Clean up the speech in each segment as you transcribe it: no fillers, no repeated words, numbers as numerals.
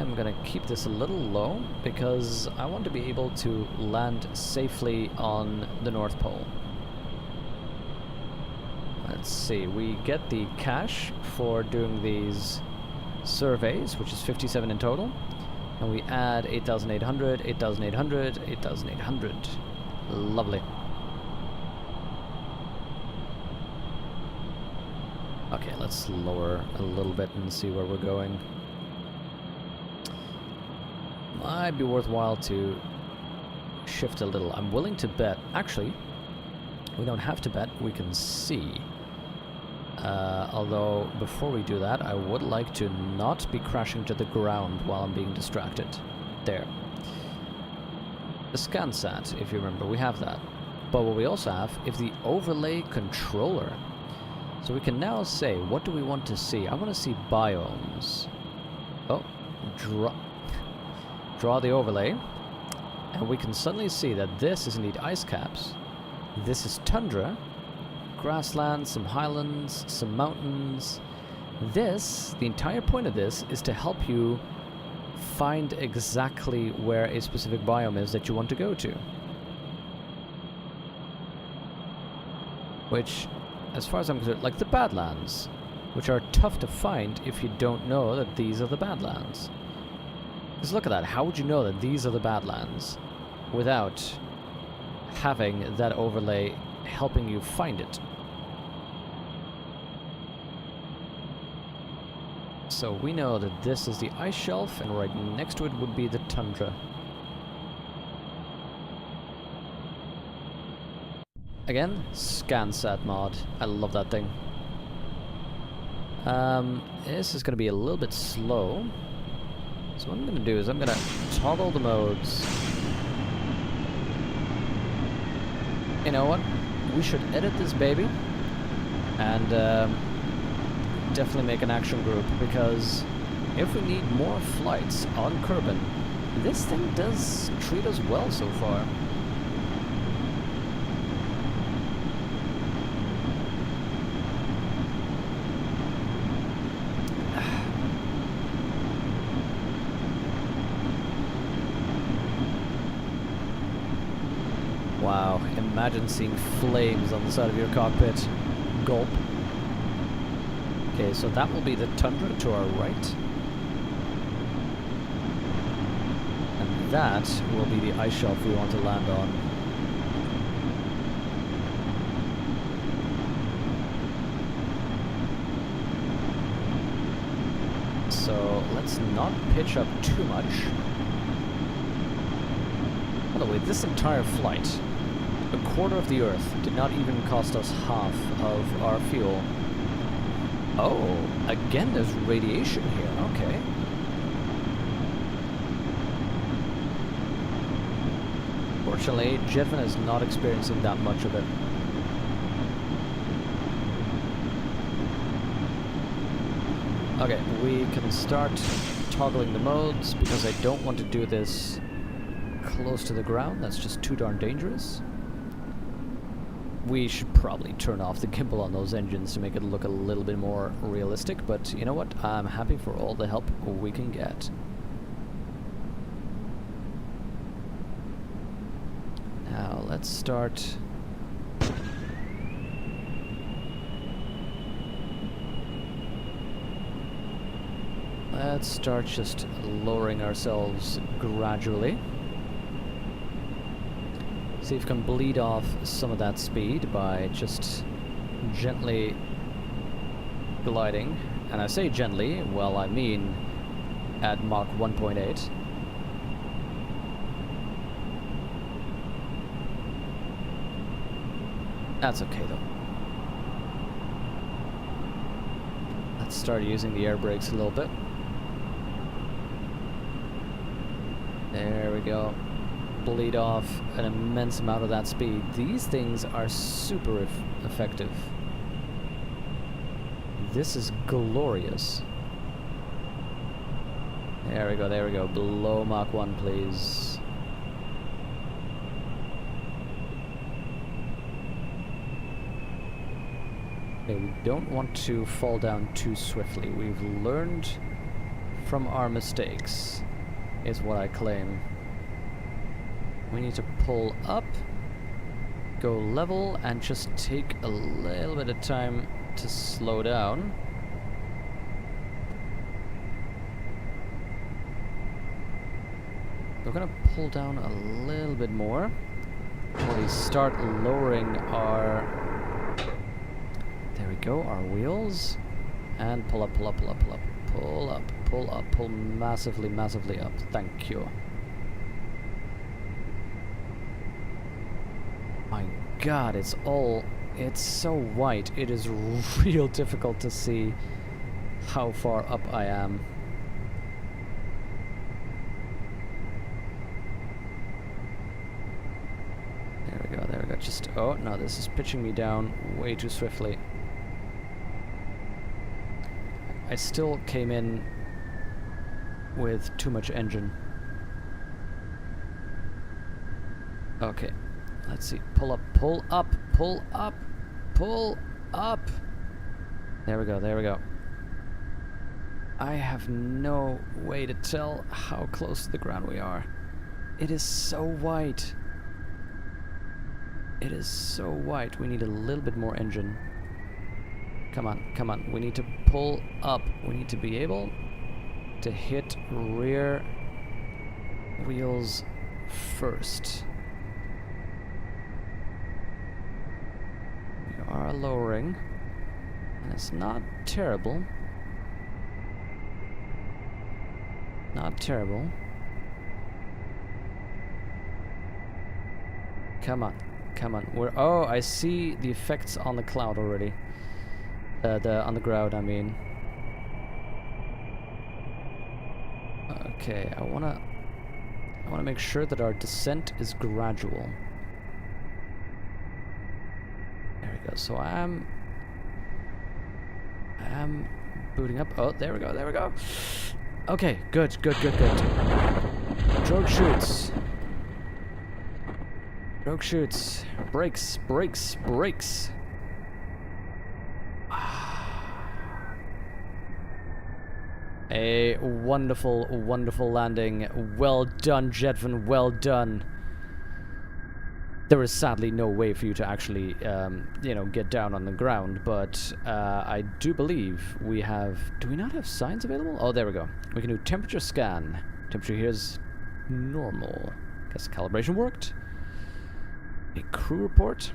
am going to keep this a little low because I want to be able to land safely on the North Pole. Let's see, we get the cash for doing these surveys, which is 57 in total, and we add 8,800, 8,800, 8,800. Lovely. Okay, let's lower a little bit and see where we're going. Might be worthwhile to shift a little. I'm willing to bet. Actually, we don't have to bet. We can see. Although, before we do that, I would like to not be crashing to the ground while I'm being distracted. There. The ScanSat, if you remember, we have that. But what we also have is the overlay controller. So we can now say, what do we want to see? I want to see biomes. Oh, draw the overlay. And we can suddenly see that this is indeed ice caps. This is tundra. Grasslands, some highlands, some mountains. This, the entire point of this, is to help you find exactly where a specific biome is that you want to go to. Which, as far as I'm concerned, like the Badlands, which are tough to find if you don't know that these are the Badlands. Because look at that, how would you know that these are the Badlands without having that overlay helping you find it? So we know that this is the ice shelf, and right next to it would be the tundra. Again, ScanSat mod. I love that thing. This is going to be a little bit slow. So what I'm going to do is I'm going to toggle the modes. You know what? We should edit this baby and definitely make an action group, because if we need more flights on Kerbal, this thing does treat us well so far. Wow, imagine seeing flames on the side of your cockpit. Gulp. Okay, so that will be the tundra to our right. And that will be the ice shelf we want to land on. So let's not pitch up too much. By the way, this entire flight, a quarter of the Earth, did not even cost us half of our fuel. Oh, again there's radiation here, okay. Fortunately, Jevin is not experiencing that much of it. Okay, we can start toggling the modes, because I don't want to do this close to the ground. That's just too darn dangerous. We should probably turn off the gimbal on those engines to make it look a little bit more realistic, but you know what? I'm happy for all the help we can get. Now, let's start... Let's start just lowering ourselves gradually. See if we can bleed off some of that speed by just gently gliding. And I say gently, well, I mean at Mach 1.8. That's okay though. Let's start using the air brakes a little bit. There we go. Bleed off an immense amount of that speed. These things are super effective. This is glorious. There we go, there we go. Below Mach 1, please. Okay, we don't want to fall down too swiftly. We've learned from our mistakes, is what I claim. We need to pull up, go level, and just take a little bit of time to slow down. We're gonna pull down a little bit more. We start lowering our... There we go, our wheels. And pull up, pull up, pull up, pull up. Pull up, pull up, pull massively, massively up. Thank you. My god, it's so white. It is real difficult to see how far up I am. There we go, there we go. Just, oh no, this is pitching me down way too swiftly. I still came in with too much engine. Okay, let's see. Pull up, pull up, pull up, pull up. There we go, there we go. I have no way to tell how close to the ground we are. It is so white. It is so white. We need a little bit more engine. Come on, come on. We need to pull up. We need to be able to hit rear wheels first. We are lowering, and it's not terrible. Not terrible. Come on, come on. Oh, I see the effects on the cloud already. On the ground, I mean. Okay, I wanna make sure that our descent is gradual. There we go. So I am booting up. Oh, there we go. There we go. Okay, good, good, good, good. Drogue shoots. Drogue shoots. Brakes, brakes, brakes. A wonderful, wonderful landing. Well done, Jedvan, well done. There is sadly no way for you to actually, you know, get down on the ground, but I do believe we have... Do we not have signs available? Oh, there we go. We can do temperature scan. Temperature here is normal. Guess calibration worked. A crew report.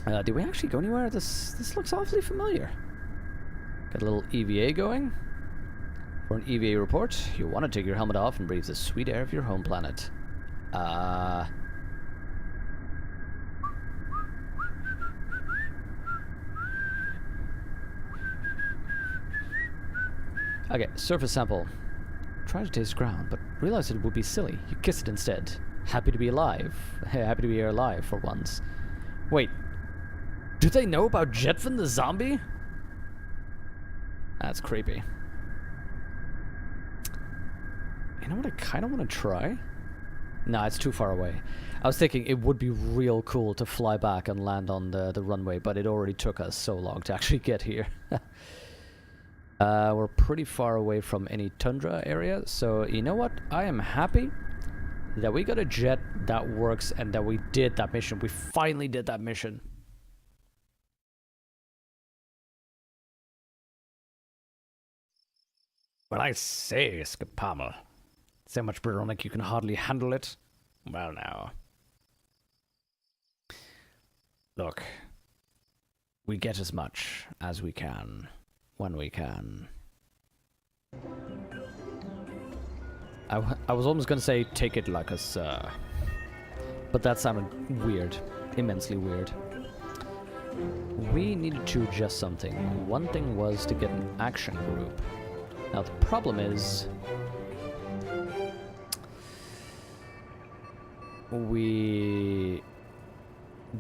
Did we actually go anywhere? This looks awfully familiar. Got a little EVA going. For an EVA report, you want to take your helmet off and breathe the sweet air of your home planet. Okay, surface sample. Try to taste ground, but realized it would be silly. You kiss it instead. Happy to be alive. Happy to be here alive for once. Wait. Do they know about Jedvan the zombie? That's creepy. You know what I kind of want to try? No, it's too far away. I was thinking it would be real cool to fly back and land on the runway, but it already took us so long to actually get here. We're pretty far away from any tundra area, so you know what? I am happy that we got a jet that works and that we did that mission. We finally did that mission. Well, I say, Skapama. So much Byronic you can hardly handle it? Well, now. Look. We get as much as we can, when we can. I was almost gonna say, take it like a sir. But that sounded weird. Immensely weird. We needed to adjust something. One thing was to get an action group. Now the problem is... we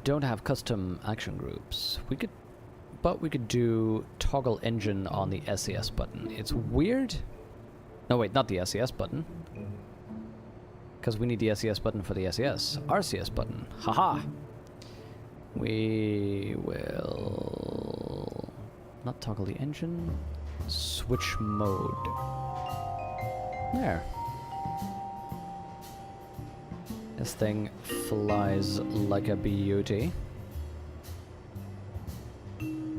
don't have custom action groups. But we could do toggle engine on the SES button. It's weird. No, wait, not the SES button. Because we need the SES button for the SES. RCS button. Haha! We will... not toggle the engine. Switch mode. There. This thing flies like a beauty.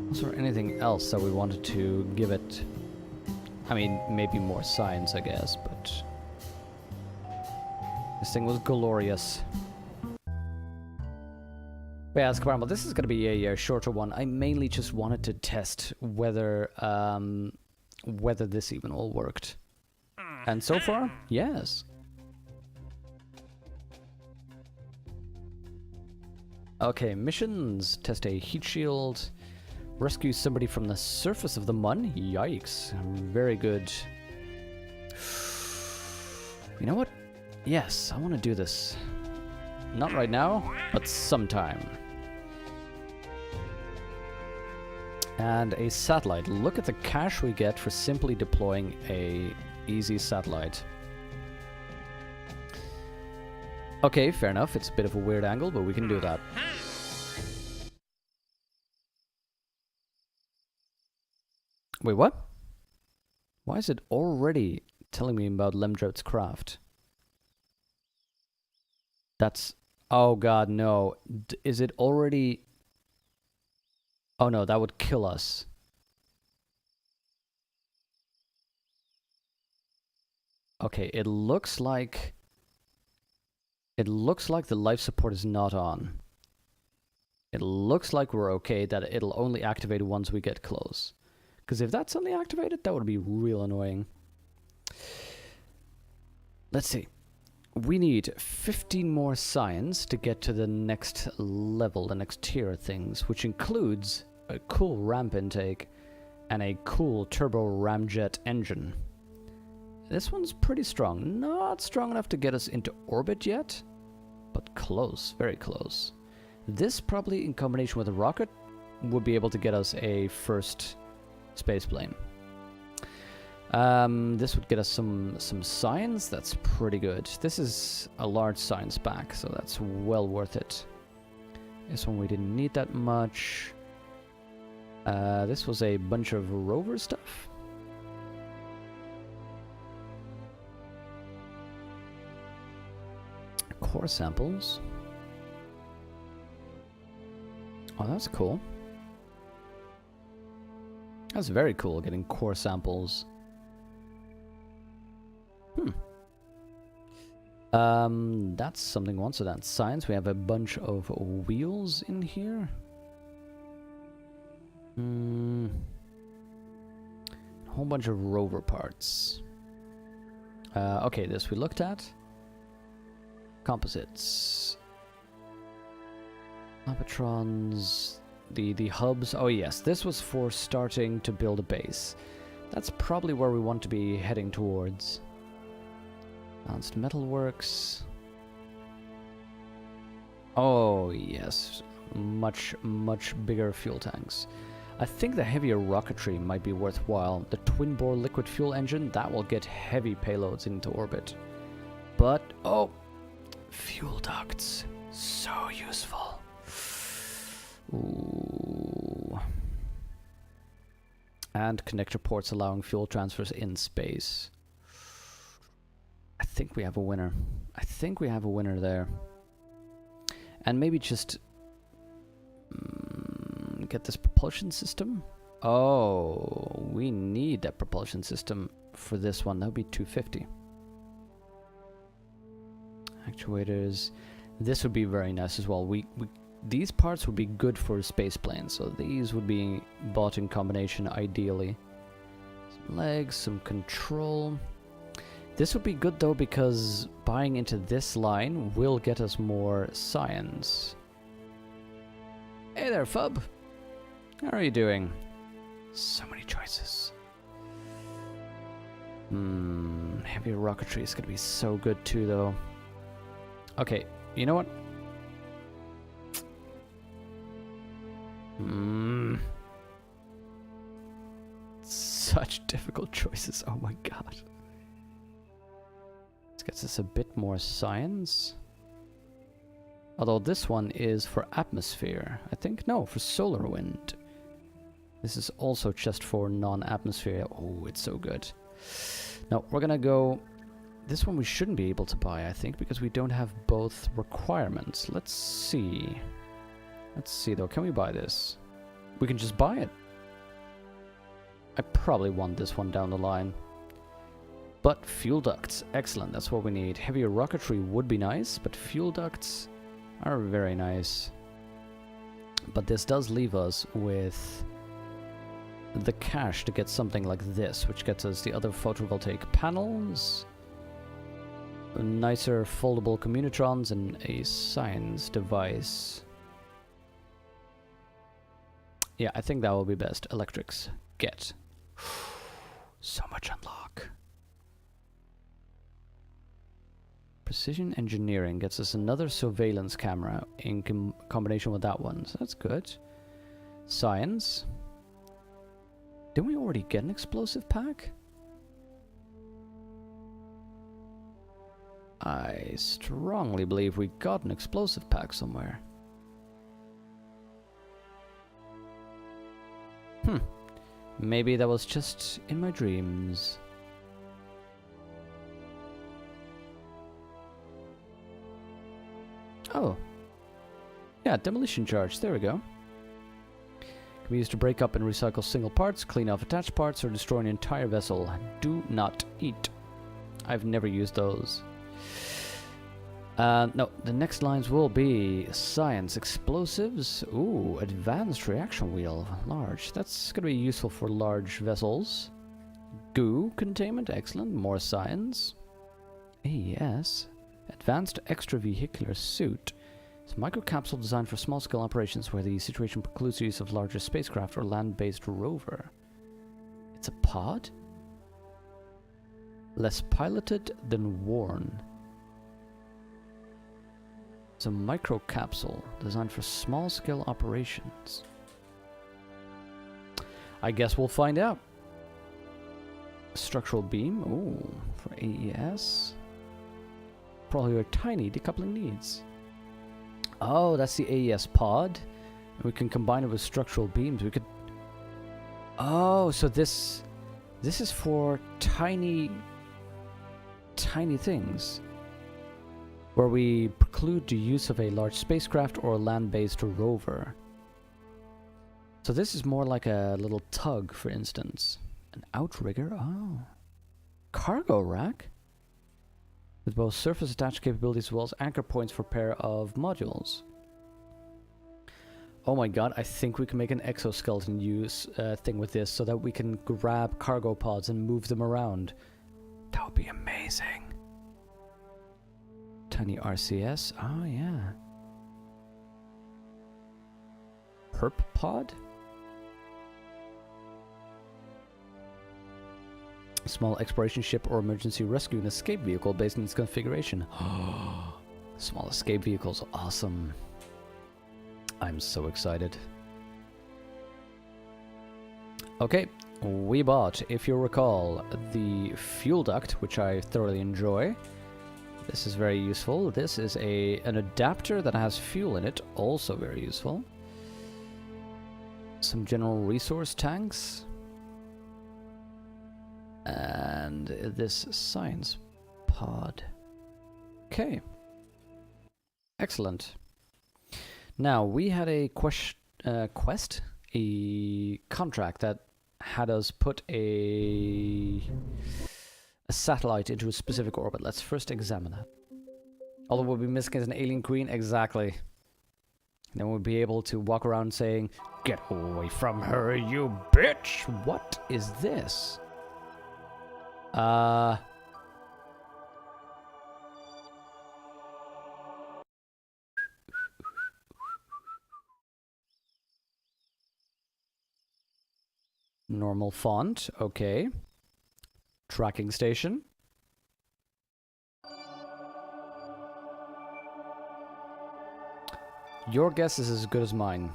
Was there anything else that we wanted to give it? I mean, maybe more science, I guess, but this thing was glorious. But yeah, Kerbal, this is going to be a shorter one. I mainly just wanted to test whether whether this even all worked. And so far, yes. Okay, missions. Test a heat shield. Rescue somebody from the surface of the Mun. Yikes. Very good. You know what? Yes, I want to do this. Not right now, but sometime. And a satellite. Look at the cash we get for simply deploying a easy satellite. Okay, fair enough. It's a bit of a weird angle, but we can do that. Wait, what? Why is it already telling me about Lemdrout's craft? That's... Oh god, no. Is it already... Oh no, that would kill us. Okay, it looks like the life support is not on. It looks like we're okay, that it'll only activate once we get close. Because if that's only activated, that would be real annoying. Let's see. We need 15 more science to get to the next level, the next tier of things, which includes a cool ramp intake and a cool turbo ramjet engine. This one's pretty strong. Not strong enough to get us into orbit yet, but close, very close. This probably in combination with a rocket would be able to get us a first space plane. This would get us some science. That's pretty good. This is a large science pack, so that's well worth it. This one we didn't need that much. This was a bunch of rover stuff. Core samples. Oh, that's cool. That's very cool, getting core samples. That's something once, so that's science. We have a bunch of wheels in here. A whole bunch of rover parts. Okay, this we looked at. Composites. Lapatrons. The hubs. Oh yes, this was for starting to build a base. That's probably where we want to be heading towards. Advanced metalworks. Oh yes, much bigger fuel tanks. I think the heavier rocketry might be worthwhile. The twin-bore liquid fuel engine, that will get heavy payloads into orbit. But, oh, fuel ducts, so useful. Ooh. And connector ports allowing fuel transfers in space. I think we have a winner. I think we have a winner there. And maybe just get this propulsion system. Oh, we need that propulsion system for this one. That would be 250. Actuators. This would be very nice as well. These parts would be good for a space plane, so these would be bought in combination ideally. Some legs, some control. This would be good though, because buying into this line will get us more science. Hey there, Fub. How are you doing? So many choices. Heavy rocketry is going to be so good too, though. Okay, you know what? Such difficult choices. Oh my god. This gets us a bit more science. Although this one is for atmosphere, I think. No, for solar wind. This is also just for non-atmosphere. Oh, it's so good. No, we're gonna go This one we shouldn't be able to buy, I think, because we don't have both requirements. Let's see. Let's see, though. Can we buy this? We can just buy it. I probably want this one down the line. But fuel ducts. Excellent. That's what we need. Heavier rocketry would be nice, but fuel ducts are very nice. But this does leave us with the cash to get something like this, which gets us the other photovoltaic panels, nicer foldable communitrons, and a science device. Yeah, I think that will be best. Electrics. Get. So much unlock. Precision engineering gets us another surveillance camera in combination with that one, so that's good. Science. Didn't we already get an explosive pack? I strongly believe we got an explosive pack somewhere. Maybe that was just in my dreams. Oh. Yeah, demolition charge. There we go. Can be used to break up and recycle single parts, clean off attached parts, or destroy an entire vessel. Do not eat. I've never used those. No, the next lines will be science, explosives. Ooh, advanced reaction wheel. Large. That's going to be useful for large vessels. Goo containment. Excellent. More science. AES. Advanced extravehicular suit. It's a microcapsule designed for small-scale operations where the situation precludes the use of larger spacecraft or land-based rover. It's a pod? Less piloted than worn. It's a microcapsule designed for small-scale operations. I guess we'll find out. Structural beam. Ooh, for AES. Probably a tiny decoupling needs. Oh, that's the AES pod. And we can combine it with structural beams. We could... Oh, so this is for tiny things. Where we preclude the use of a large spacecraft or a land-based rover. So this is more like a little tug, for instance. An outrigger? Oh. Cargo rack? With both surface attached capabilities as well as anchor points for a pair of modules. Oh my god, I think we can make an exoskeleton use thing with this so that we can grab cargo pods and move them around. That would be amazing. Tiny RCS. Oh yeah. Herp pod? Small exploration ship or emergency rescue and escape vehicle based on its configuration. Small escape vehicles, awesome. I'm so excited. Okay, we bought, if you recall, the fuel duct, which I thoroughly enjoy. This is very useful. This is an adapter that has fuel in it, also very useful. Some general resource tanks. And this science pod. Okay. Excellent. Now, we had a a contract that had us put a satellite into a specific orbit. Let's first examine that. Although we'll be missing as an alien queen, exactly. And then we'll be able to walk around saying, "Get away from her, you bitch!" What is this? Normal font, okay. Tracking station. Your guess is as good as mine.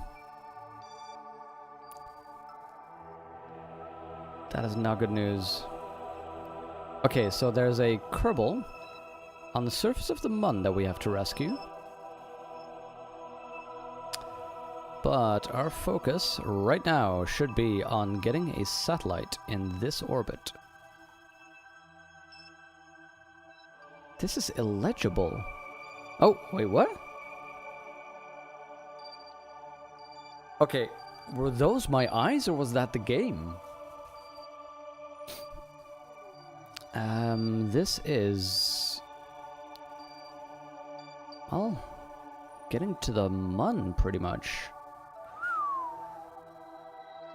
That is not good news. Okay, so there's a Kerbal on the surface of the Mun that we have to rescue. But our focus right now should be on getting a satellite in this orbit. This is illegible. Oh, wait, what? Okay, were those my eyes or was that the game? This is... well, getting to the mun, pretty much.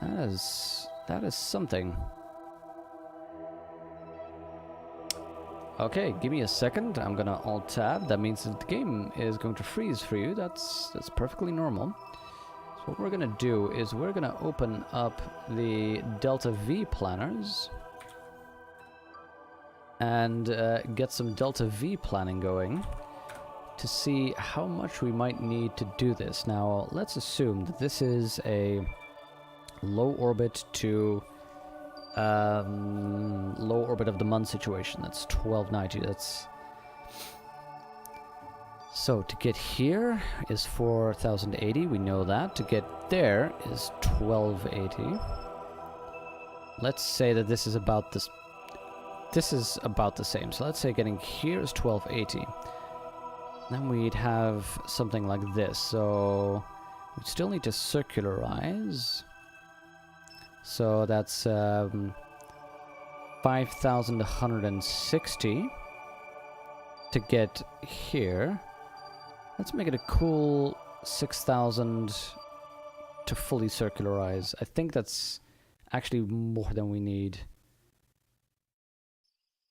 That is something. Okay, give me a second. I'm gonna Alt-Tab. That means that the game is going to freeze for you. That's perfectly normal. So what we're gonna do is we're gonna open up the Delta V planners and get some Delta V planning going to see how much we might need to do this. Now, let's assume that this is a low orbit to low orbit of the Mun situation. That's 1290. That's so to get here is 4080. We know that. To get there is 1280. Let's say that this is about this. This is about the same. So let's say getting here is 1280. Then we'd have something like this. So we still need to circularize. So that's 5,160 to get here. Let's make it a cool 6,000 to fully circularize. I think that's actually more than we need.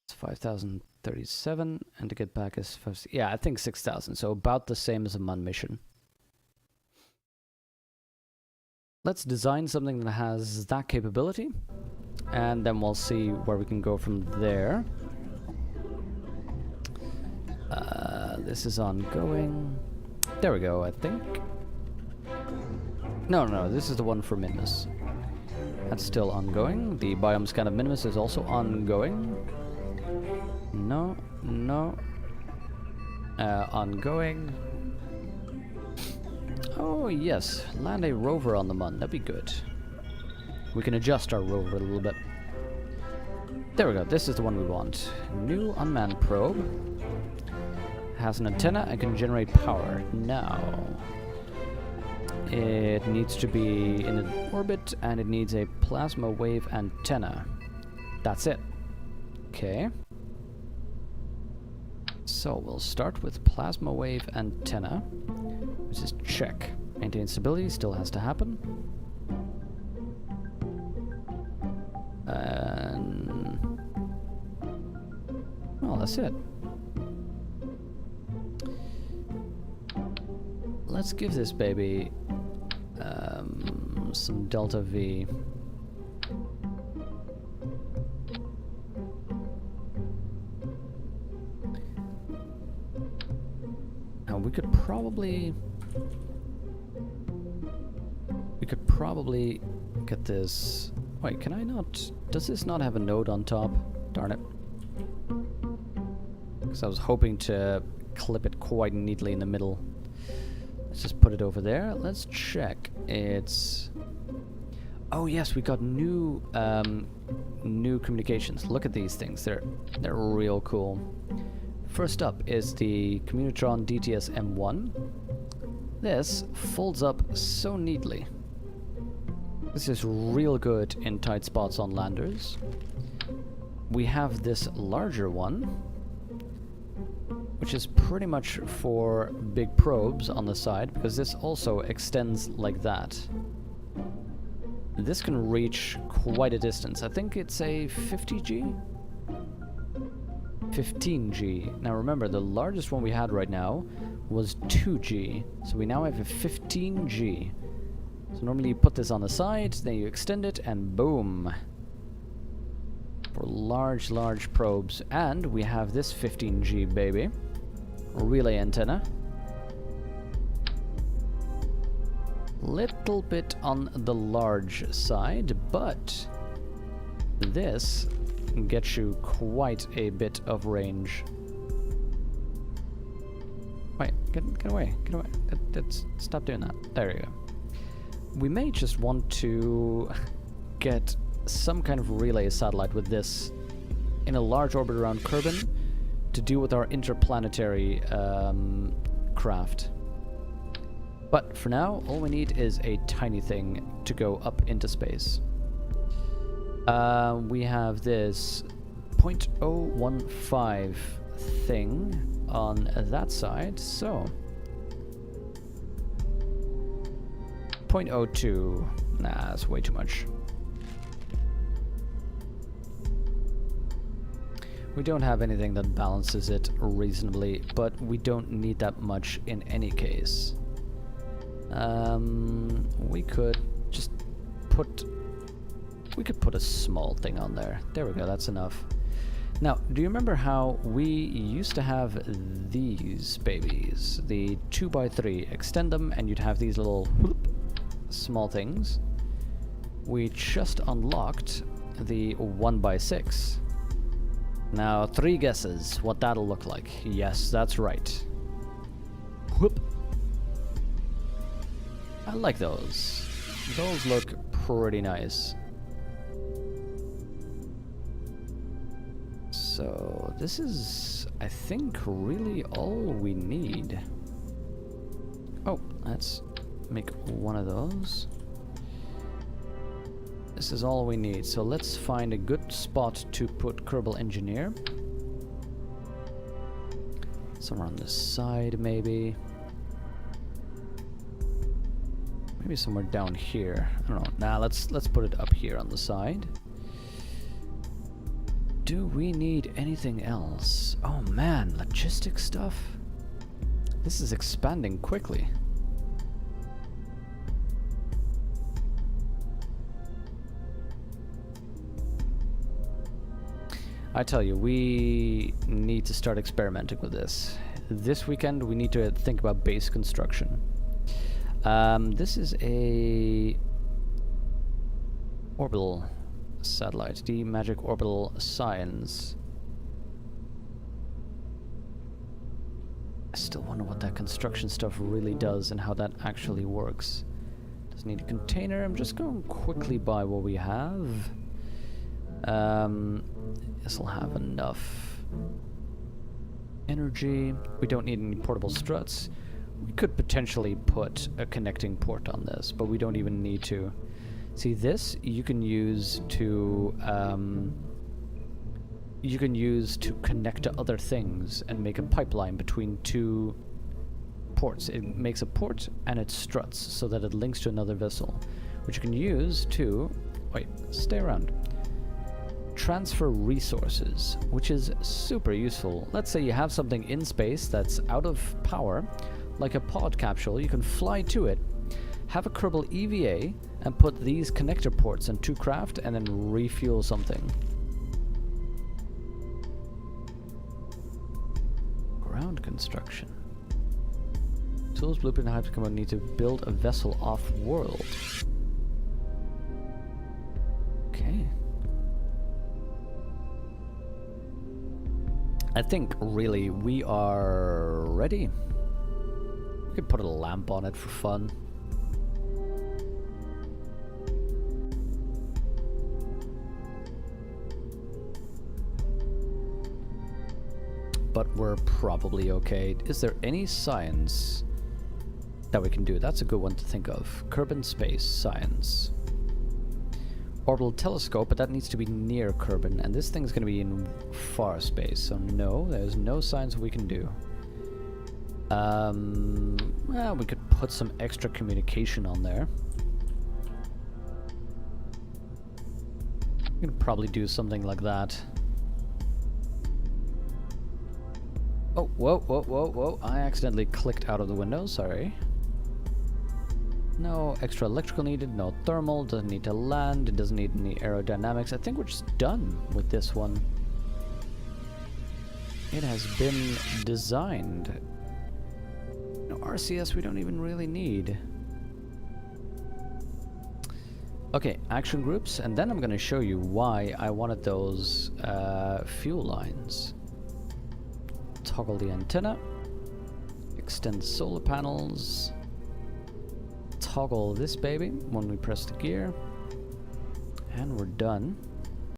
It's 5,037, and to get back is 5, yeah, I think 6,000. So about the same as a Mun mission. Let's design something that has that capability, and then we'll see where we can go from there. This is ongoing. There we go, I think. No, this is the one for Minimus. That's still ongoing. The biome scan of Minimus is also ongoing. No. Ongoing. Oh yes, land a rover on the Mun. That'd be good. We can adjust our rover a little bit. There we go. This is the one we want. New unmanned probe. Has an antenna and can generate power. Now, it needs to be in an orbit and it needs a plasma wave antenna. That's it. Okay. So we'll start with plasma wave antenna, which is check. Maintain stability still has to happen. And well, that's it. Let's give this baby some Delta V. Now we could probably get this. Wait, can I not? Does this not have a node on top? Darn it. Because I was hoping to clip it quite neatly in the middle. Let's just put it over there. Let's check. It's... oh yes, we got new new communications. Look at these things. They're real cool. First up is the Communitron DTS M1. This folds up so neatly. This is real good in tight spots on landers. We have this larger one, which is pretty much for big probes on the side, because this also extends like that. This can reach quite a distance. I think it's a 50G? 15G. Now remember, the largest one we had right now was 2G. So we now have a 15G. So normally you put this on the side, then you extend it, and boom. For large probes. And we have this 15G baby. Relay antenna. Little bit on the large side, but this gets you quite a bit of range. Wait, get away, get away. Stop doing that. There you go. We may just want to get some kind of relay satellite with this in a large orbit around Kerbal to deal with our interplanetary craft. But for now, all we need is a tiny thing to go up into space. We have this 0.015 thing on that side, so 0.02. Nah, that's way too much. We don't have anything that balances it reasonably, but we don't need that much in any case. We could just put... We could put a small thing on there. There we go, that's enough. Now, do you remember how we used to have these babies? The 2x3. Extend them and you'd have these little whoop, small things. We just unlocked the 1x6. Now, 3 guesses what that'll look like. Yes, that's right. Whoop. I like those. Those look pretty nice. So, this is, I think, really all we need. Oh, let's make one of those. This is all we need, so let's find a good spot to put Kerbal Engineer. Somewhere on this side, maybe. Maybe somewhere down here. I don't know. Nah, let's put it up here on the side. Do we need anything else? Oh man, logistic stuff. This is expanding quickly. I tell you, we need to start experimenting with this. This weekend we need to think about base construction. This is a orbital satellite, the Magic Orbital Science. I still wonder what that construction stuff really does and how that actually works. Does need a container. I'm just going quickly by what we have. This will have enough energy. We don't need any portable struts. We could potentially put a connecting port on this, but we don't even need to. See, this you can use to connect to other things and make a pipeline between 2 ports. It makes a port and it struts so that it links to another vessel, which you can use to stay around. Transfer resources, which is super useful. Let's say you have something in space that's out of power, like a pod capsule. You can fly to it, have a Kerbal EVA, and put these connector ports in 2 craft, and then refuel something. Ground construction. Tools, blueprint, and hypercommand need to build a vessel off-world. Okay. I think, really, we are ready. We could put a lamp on it for fun. But we're probably okay. Is there any science that we can do? That's a good one to think of. Kerbal space science. Orbital telescope, but that needs to be near Kerbal, and this thing's going to be in far space, so no, there's no science we can do. Well, we could put some extra communication on there. We could probably do something like that. Oh, whoa, I accidentally clicked out of the window, sorry. No extra electrical needed, no thermal, doesn't need to land, it doesn't need any aerodynamics. I think we're just done with this one. It has been designed. No RCS we don't even really need. Okay, action groups, and then I'm going to show you why I wanted those fuel lines. Toggle the antenna, extend solar panels, toggle this baby when we press the gear, and we're done.